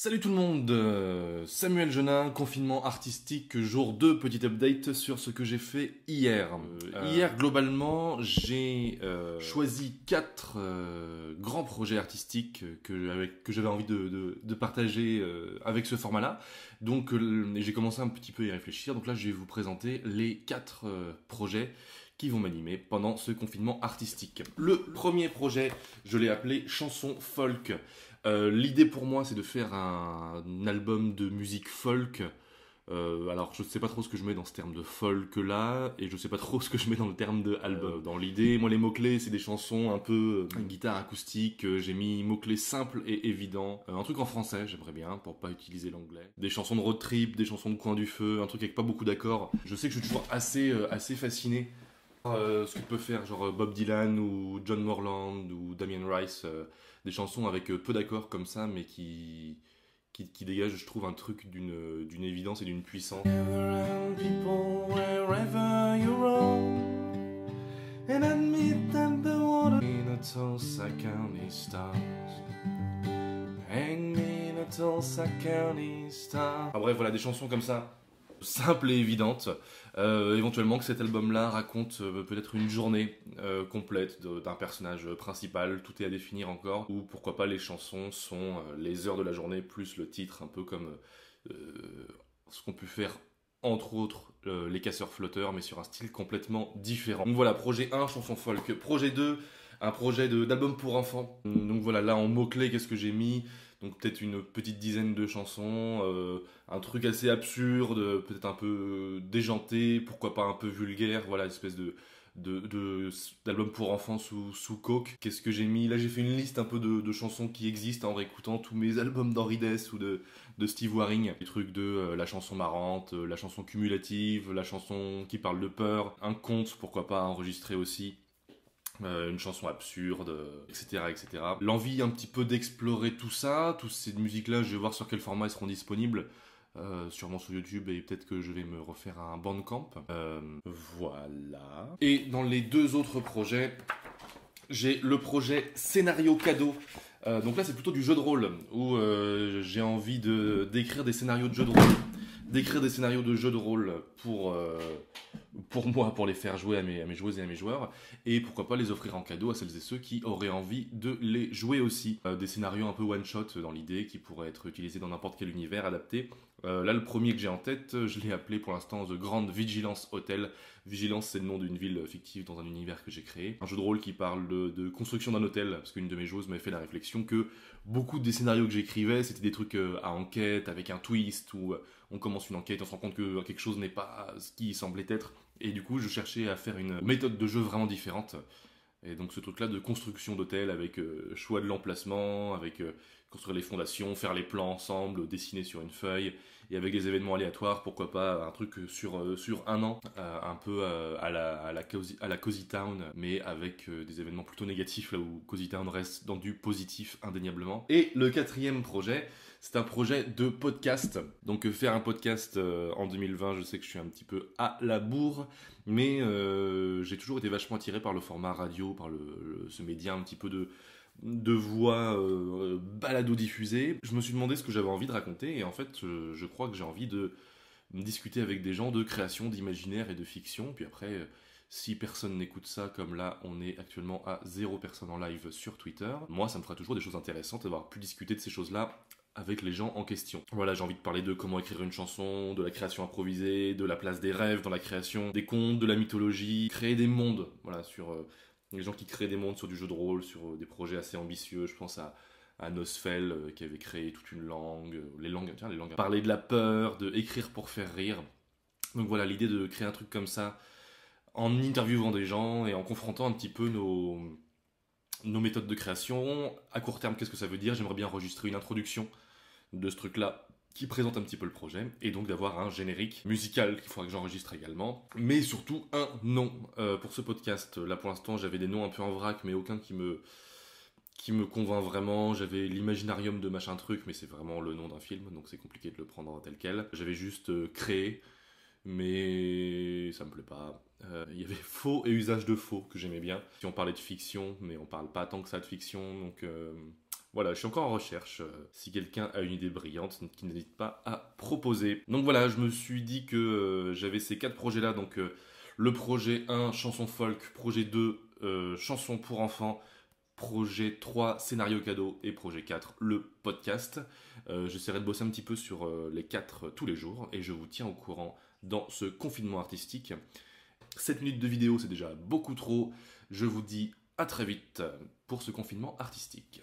Salut tout le monde, Samuel Genin, confinement artistique, jour 2, petit update sur ce que j'ai fait hier. Hier, globalement, j'ai choisi 4 grands projets artistiques que j'avais envie de partager avec ce format-là. Donc j'ai commencé un petit peu à y réfléchir, donc là je vais vous présenter les 4 projets qui vont m'animer pendant ce confinement artistique. Le premier projet, je l'ai appelé Chanson Folk. L'idée pour moi, c'est de faire un album de musique folk. Alors, je ne sais pas trop ce que je mets dans ce terme de folk là, et je ne sais pas trop ce que je mets dans le terme de album. Dans l'idée, moi, les mots-clés, c'est des chansons un peu une guitare acoustique. J'ai mis mots-clés simples et évidents. Un truc en français, j'aimerais bien, pour pas utiliser l'anglais. Des chansons de road trip, des chansons de coin du feu, un truc avec pas beaucoup d'accords. Je sais que je suis toujours assez fasciné ce que peut faire genre Bob Dylan ou John Morland ou Damien Rice, des chansons avec peu d'accords comme ça mais qui dégagent, je trouve, un truc d'une évidence et d'une puissance. Ah bref, voilà, des chansons comme ça, simple et évidente. Éventuellement que cet album-là raconte peut-être une journée complète d'un personnage principal, tout est à définir encore, ou pourquoi pas les chansons sont les heures de la journée plus le titre, un peu comme ce qu'on peut faire entre autres les Casseurs-Flotteurs, mais sur un style complètement différent. Donc voilà, projet 1, chanson folk. Projet 2, un projet d'album pour enfants. Donc voilà, là en mots-clés, qu'est-ce que j'ai mis ? Donc peut-être une petite dizaine de chansons, un truc assez absurde, peut-être un peu déjanté, pourquoi pas un peu vulgaire, voilà, espèce d'album pour enfants sous coke. Qu'est-ce que j'ai mis ? Là j'ai fait une liste un peu de chansons qui existent en réécoutant tous mes albums d'Henri Dess ou de Steve Waring. Des trucs de la chanson marrante, la chanson cumulative, la chanson qui parle de peur, un conte, pourquoi pas enregistré aussi. Une chanson absurde, etc., etc. L'envie un petit peu d'explorer tout ça, toutes ces musiques-là, je vais voir sur quel format elles seront disponibles, sûrement sur YouTube, et peut-être que je vais me refaire un Bandcamp. Voilà. Et dans les 2 autres projets, j'ai le projet Scénario Cadeau. Donc là, c'est plutôt du jeu de rôle, où j'ai envie d'écrire des scénarios de jeux de rôle. D'écrire des scénarios de jeux de rôle pour moi, pour les faire jouer à mes joueuses et à mes joueurs, et pourquoi pas les offrir en cadeau à celles et ceux qui auraient envie de les jouer aussi. Des scénarios un peu one-shot dans l'idée, qui pourraient être utilisés dans n'importe quel univers adapté. Là, le premier que j'ai en tête, je l'ai appelé pour l'instant The Grand Vigilance Hotel. Vigilance, c'est le nom d'une ville fictive dans un univers que j'ai créé. Un jeu de rôle qui parle de construction d'un hôtel, parce qu'une de mes joueuses m'avait fait la réflexion que beaucoup des scénarios que j'écrivais, c'était des trucs à enquête, avec un twist, où on commence une enquête, on se rend compte que quelque chose n'est pas ce qui semblait être. Et du coup, je cherchais à faire une méthode de jeu vraiment différente. Et donc ce truc-là de construction d'hôtel avec choix de l'emplacement, avec construire les fondations, faire les plans ensemble, dessiner sur une feuille, et avec des événements aléatoires, pourquoi pas un truc sur un an, un peu à la Cozy Town, mais avec des événements plutôt négatifs, là où Cozy Town reste dans du positif indéniablement. Et le 4e projet, c'est un projet de podcast. Donc faire un podcast en 2020, je sais que je suis un petit peu à la bourre, mais j'ai toujours été vachement attiré par le format radio, par ce média un petit peu de voix balado-diffusée. Je me suis demandé ce que j'avais envie de raconter, et en fait je crois que j'ai envie de discuter avec des gens de création, d'imaginaire et de fiction. Puis après, si personne n'écoute ça, comme là on est actuellement à 0 personnes en live sur Twitter, moi ça me fera toujours des choses intéressantes d'avoir pu discuter de ces choses-là avec les gens en question. Voilà, j'ai envie de parler de comment écrire une chanson, de la création improvisée, de la place des rêves dans la création, des contes, de la mythologie, créer des mondes, voilà, sur les gens qui créent des mondes sur du jeu de rôle, sur des projets assez ambitieux. Je pense à Nosfell qui avait créé toute une langue, les langues, parler de la peur, de écrire pour faire rire. Donc voilà, l'idée de créer un truc comme ça en interviewant des gens et en confrontant un petit peu nos méthodes de création. À court terme, qu'est-ce que ça veut dire ? J'aimerais bien enregistrer une introduction de ce truc-là qui présente un petit peu le projet, et donc d'avoir un générique musical qu'il faudra que j'enregistre également, mais surtout un nom pour ce podcast. Là pour l'instant j'avais des noms un peu en vrac, mais aucun qui me convainc vraiment. J'avais l'Imaginarium de machin truc, mais c'est vraiment le nom d'un film, donc c'est compliqué de le prendre tel quel. J'avais juste créé, mais ça me plaît pas. Il y avait faux et usage de faux que j'aimais bien. Si on parlait de fiction, mais on parle pas tant que ça de fiction, donc Voilà, je suis encore en recherche. Si quelqu'un a une idée brillante, qui n'hésite pas à proposer. Donc voilà, je me suis dit que j'avais ces 4 projets-là. Donc le projet 1, chanson folk. Projet 2, chanson pour enfants. Projet 3, scénario cadeau. Et projet 4, le podcast. J'essaierai de bosser un petit peu sur les 4 tous les jours. Et je vous tiens au courant dans ce confinement artistique. 7 minutes de vidéo, c'est déjà beaucoup trop. Je vous dis à très vite pour ce confinement artistique.